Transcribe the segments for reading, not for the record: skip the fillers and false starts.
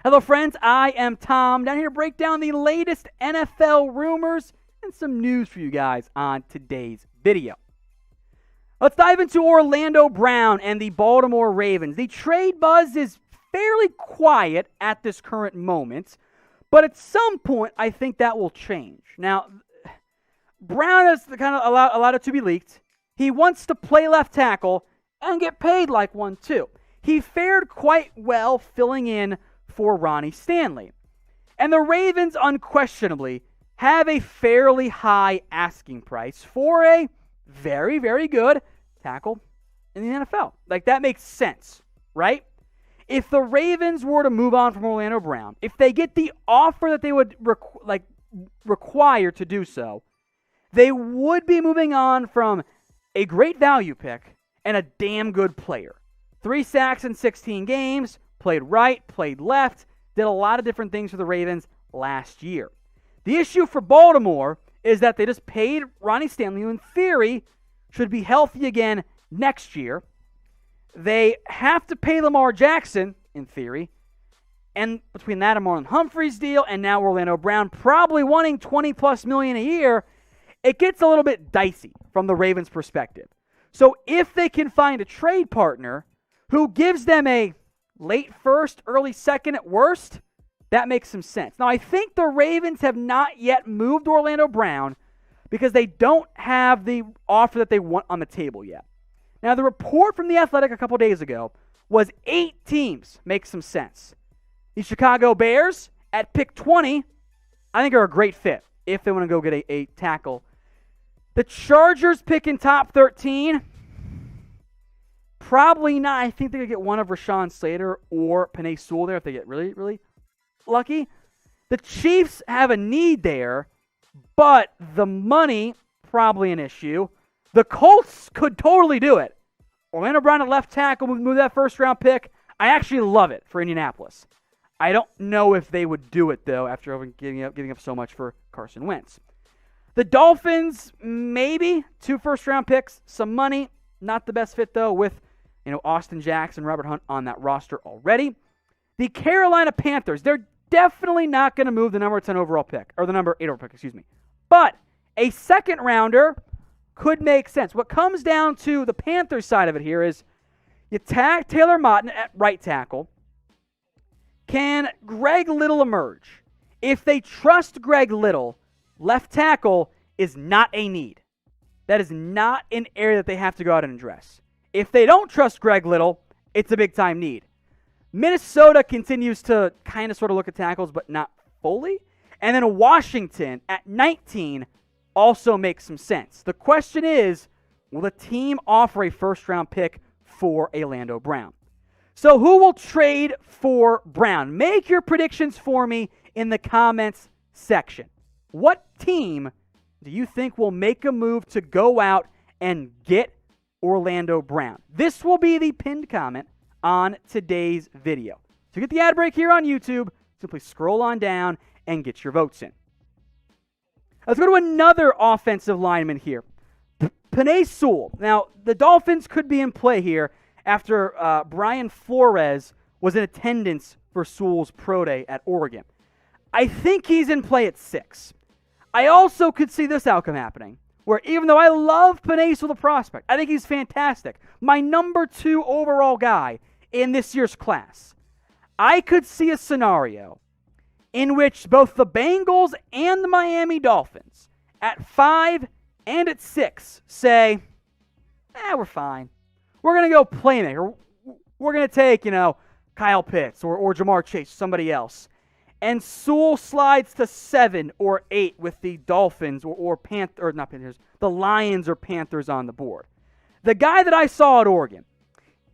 Hello, friends. I am Tom, down here to break down the latest NFL rumors and some news for you guys on today's video. Let's dive into Orlando Brown and the Baltimore Ravens. The trade buzz is fairly quiet at this current moment, but at some point, I think that will change. Now, Brown has kind of allowed it to be leaked. He wants to play left tackle and get paid like one, too. He fared quite well filling in for Ronnie Stanley. And the Ravens unquestionably have a fairly high asking price for a very, very good tackle in the NFL. Like, that makes sense, right? If the Ravens were to move on from Orlando Brown, if they get the offer that they would require to do so, they would be moving on from a great value pick and a damn good player. 3 sacks in 16 games, played right, played left, did a lot of different things for the Ravens last year. The issue for Baltimore is that they just paid Ronnie Stanley, who in theory should be healthy again next year. They have to pay Lamar Jackson, in theory. And between that and Marlon Humphrey's deal and now Orlando Brown probably wanting $20+ million a year, it gets a little bit dicey from the Ravens' perspective. So if they can find a trade partner who gives them a late first, early second at worst, that makes some sense. Now, I think the Ravens have not yet moved Orlando Brown because they don't have the offer that they want on the table yet. Now, the report from The Athletic a couple days ago was 8 teams make some sense. The Chicago Bears at pick 20, I think are a great fit if they want to go get a tackle. The Chargers pick in top 13, probably not. I think they could get one of Rashawn Slater or Penei Sewell there if they get really, really lucky. The Chiefs have a need there, but the money, probably an issue. The Colts could totally do it. Orlando Brown at left tackle, move that first-round pick. I actually love it for Indianapolis. I don't know if they would do it, though, after giving up so much for Carson Wentz. The Dolphins, maybe 2 first-round picks, some money. Not the best fit, though, with Austin Jackson, Robert Hunt on that roster already. The Carolina Panthers, they're definitely not going to move the number 10 overall pick, or the number 8 overall pick, excuse me. But a second rounder could make sense. What comes down to the Panthers side of it here is you tag Taylor Moton at right tackle. Can Greg Little emerge? If they trust Greg Little, left tackle is not a need. That is not an area that they have to go out and address. If they don't trust Greg Little, it's a big-time need. Minnesota continues to kind of sort of look at tackles, but not fully. And then Washington at 19 also makes some sense. The question is, will the team offer a first-round pick for Orlando Brown? So who will trade for Brown? Make your predictions for me in the comments section. What team do you think will make a move to go out and get Orlando Brown? This will be the pinned comment on today's video. To get the ad break here on YouTube, simply scroll on down and get your votes in. Let's go to another offensive lineman here. Penei Sewell. Now, the Dolphins could be in play here after Brian Flores was in attendance for Sewell's pro day at Oregon. I think he's in play at 6. I also could see this outcome happening, where even though I love Penei Sewell, the prospect, I think he's fantastic, my number 2 overall guy in this year's class, I could see a scenario in which both the Bengals and the Miami Dolphins at 5 and at 6 say, we're fine. We're going to go playmaker. We're going to take, Kyle Pitts or Jamar Chase, somebody else. And Sewell slides to 7 or 8 with the Dolphins the Lions or Panthers on the board. The guy that I saw at Oregon,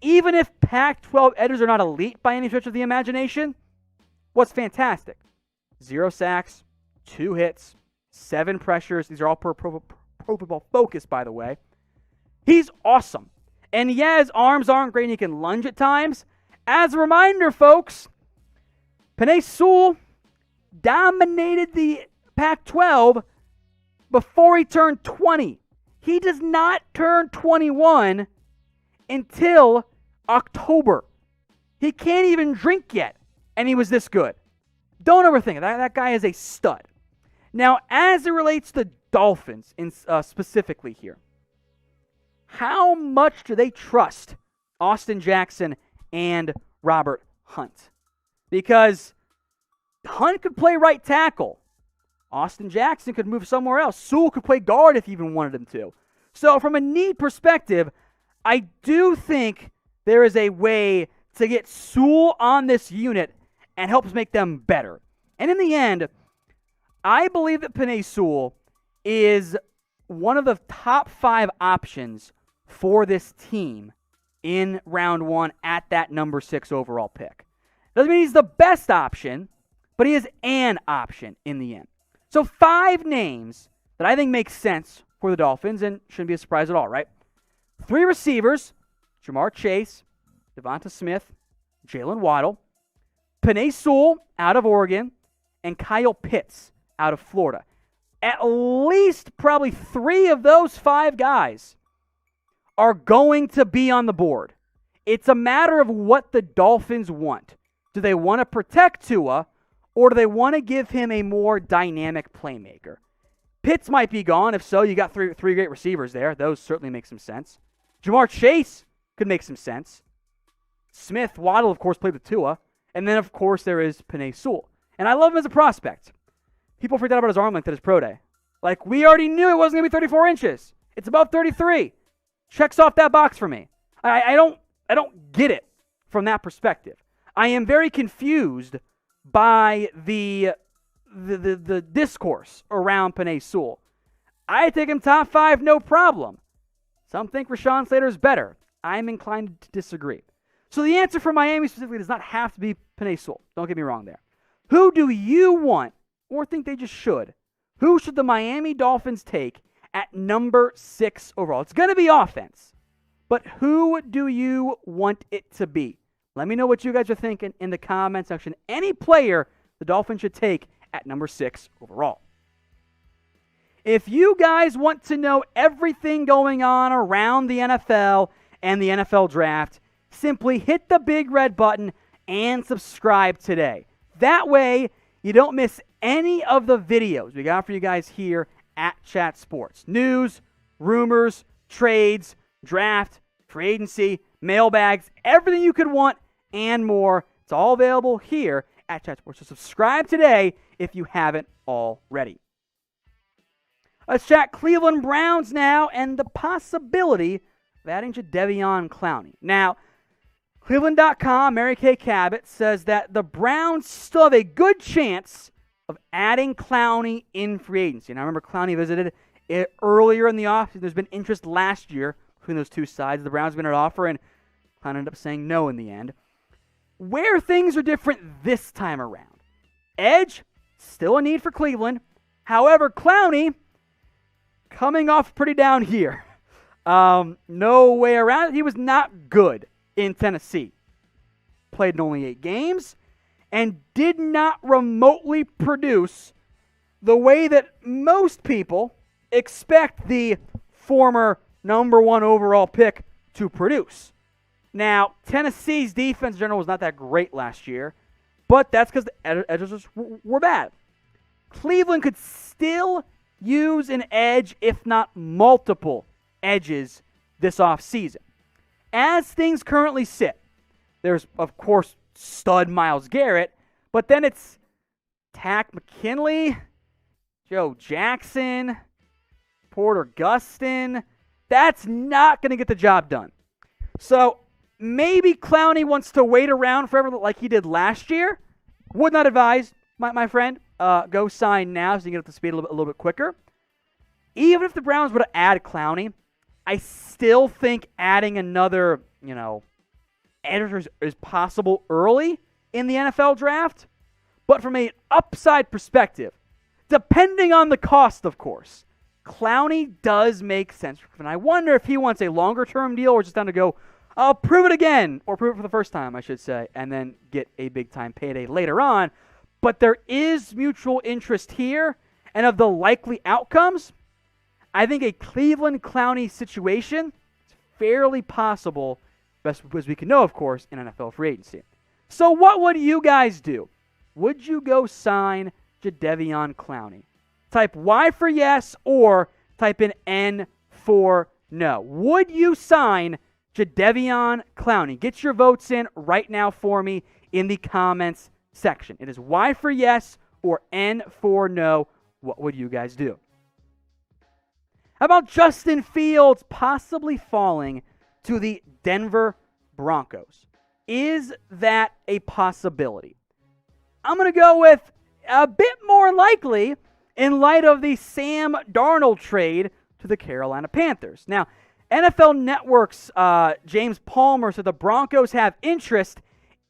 even if Pac-12 editors are not elite by any stretch of the imagination, was fantastic. 0 sacks, 2 hits, 7 pressures. These are all per Pro Football Focus, by the way. He's awesome. And yeah, his arms aren't great and he can lunge at times. As a reminder, folks, Penei Sewell dominated the Pac-12 before he turned 20. He does not turn 21 until October. He can't even drink yet and he was this good. Don't overthink it. That guy is a stud. Now, as it relates to Dolphins specifically here, how much do they trust Austin Jackson and Robert Hunt? Because Hunt could play right tackle. Austin Jackson could move somewhere else. Sewell could play guard if he even wanted him to. So from a need perspective, I do think there is a way to get Sewell on this unit and helps make them better. And in the end, I believe that Penei Sewell is one of the top 5 options for this team in round 1 at that number 6 overall pick. Doesn't mean he's the best option, but he is an option in the end. So 5 names that I think make sense for the Dolphins and shouldn't be a surprise at all, right? 3 receivers, Jamar Chase, Devonta Smith, Jalen Waddle, Penei Sewell out of Oregon, and Kyle Pitts out of Florida. At least probably 3 of those 5 guys are going to be on the board. It's a matter of what the Dolphins want. Do they want to protect Tua, or do they want to give him a more dynamic playmaker? Pitts might be gone. If so, you got three great receivers there. Those certainly make some sense. Jamar Chase could make some sense. Smith, Waddle, of course, played with Tua. And then, of course, there is Penei Sewell. And I love him as a prospect. People freaked out about his arm length at his pro day. Like, we already knew it wasn't going to be 34 inches. It's above 33. Checks off that box for me. I don't get it from that perspective. I am very confused by the discourse around Penei Sewell. I take him top 5, no problem. Some think Rashawn Slater is better. I'm inclined to disagree. So the answer for Miami specifically does not have to be Penei Sewell. Don't get me wrong there. Who do you want or think they just should? Who should the Miami Dolphins take at number 6 overall? It's going to be offense. But who do you want it to be? Let me know what you guys are thinking in the comment section. Any player the Dolphins should take at number 6 overall. If you guys want to know everything going on around the NFL and the NFL draft, simply hit the big red button and subscribe today. That way, you don't miss any of the videos we got for you guys here at Chat Sports. News, rumors, trades, draft, free agency, mailbags, everything you could want and more. It's all available here at Chat Sports. So subscribe today if you haven't already. Let's chat Cleveland Browns now and the possibility of adding Jadeveon Clowney. Now, Cleveland.com, Mary Kay Cabot, says that the Browns still have a good chance of adding Clowney in free agency. And I remember Clowney visited it earlier in the offseason. There's been interest last year between those two sides. The Browns been an offer, and Clowney ended up saying no in the end. Where things are different this time around. Edge, still a need for Cleveland. However, Clowney, coming off pretty down here. No way around it. He was not good in Tennessee. Played in only 8 games and did not remotely produce the way that most people expect the former number 1 overall pick to produce. Now, Tennessee's defense in general was not that great last year, but that's because the edges were bad. Cleveland could still use an edge, if not multiple edges, this offseason. As things currently sit, there's, of course, stud Myles Garrett, but then it's Tack McKinley, Joe Jackson, Porter Gustin. That's not going to get the job done. So maybe Clowney wants to wait around forever like he did last year. Would not advise, my friend. Go sign now so you can get up to speed a little bit quicker. Even if the Browns were to add Clowney, I still think adding another, editor is possible early in the NFL draft. But from an upside perspective, depending on the cost, of course, Clowney does make sense. And I wonder if he wants a longer-term deal or just down to go, I'll prove it again, or prove it for the first time, I should say, and then get a big-time payday later on. But there is mutual interest here, and of the likely outcomes, I think a Cleveland-Clowney situation is fairly possible, best as we can know, of course, in NFL free agency. So what would you guys do? Would you go sign Jadeveon Clowney? Type Y for yes or type in N for no. Would you sign Jadeveon Clowney? Get your votes in right now for me in the comments section. It is Y for yes or N for no. What would you guys do? How about Justin Fields possibly falling to the Denver Broncos? Is that a possibility? I'm going to go with a bit more likely in light of the Sam Darnold trade to the Carolina Panthers. Now, NFL Network's James Palmer said the Broncos have interest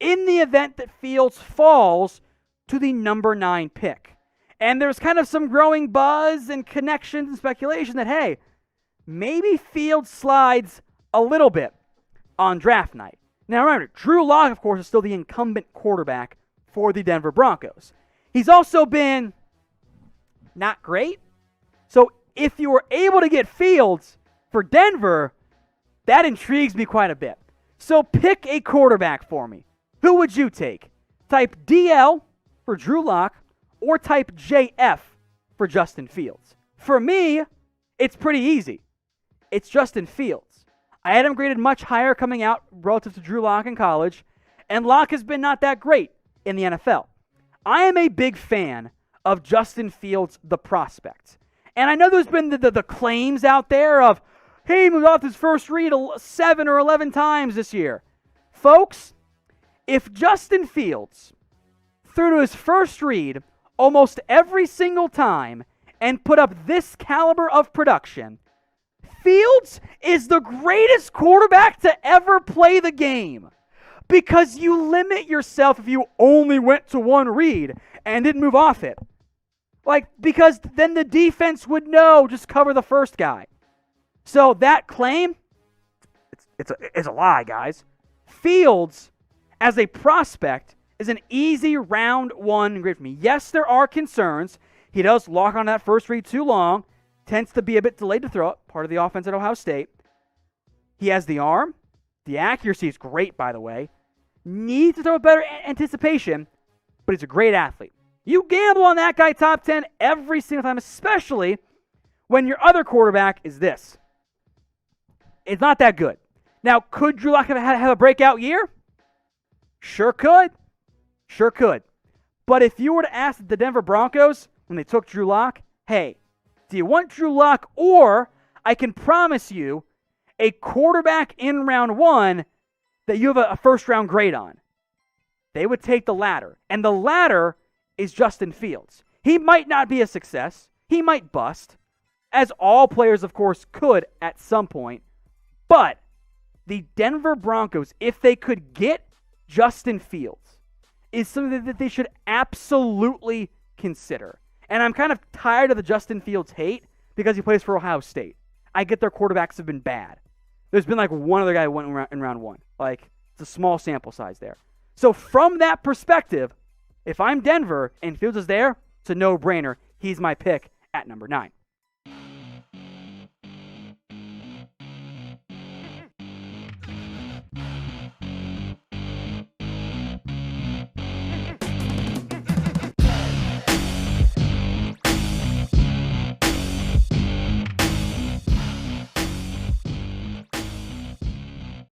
in the event that Fields falls to the number 9 pick. And there's kind of some growing buzz and connections and speculation that, hey, maybe Fields slides a little bit on draft night. Now remember, Drew Lock, of course, is still the incumbent quarterback for the Denver Broncos. He's also been not great. So if you were able to get Fields for Denver, that intrigues me quite a bit. So pick a quarterback for me. Who would you take? Type DL for Drew Lock or type JF for Justin Fields. For me, it's pretty easy. It's Justin Fields. I had him graded much higher coming out relative to Drew Lock in college, and Lock has been not that great in the NFL. I am a big fan of Justin Fields, the prospect. And I know there's been the claims out there of, hey, he moved off his first read 7 or 11 times this year. Folks, if Justin Fields threw to his first read almost every single time and put up this caliber of production, Fields is the greatest quarterback to ever play the game. Because you limit yourself if you only went to one read and didn't move off it. Because then the defense would know, just cover the first guy. So that claim, it's a lie, guys. Fields, as a prospect, is an easy round 1 grade for me. Yes, there are concerns. He does lock on that first read too long. Tends to be a bit delayed to throw it. Part of the offense at Ohio State. He has the arm. The accuracy is great, by the way. Needs to throw with better anticipation, but he's a great athlete. You gamble on that guy top 10 every single time, especially when your other quarterback is this. It's not that good. Now, could Drew Lock have a breakout year? Sure could. Sure could. But if you were to ask the Denver Broncos when they took Drew Lock, hey, do you want Drew Lock, or I can promise you a quarterback in round 1 that you have a first-round grade on? They would take the latter. And the latter is Justin Fields. He might not be a success. He might bust, as all players, of course, could at some point. But the Denver Broncos, if they could get Justin Fields, is something that they should absolutely consider. And I'm kind of tired of the Justin Fields hate because he plays for Ohio State. I get their quarterbacks have been bad. There's been one other guy who went in round 1. It's a small sample size there. So from that perspective, if I'm Denver and Fields is there, it's a no-brainer. He's my pick at number 9.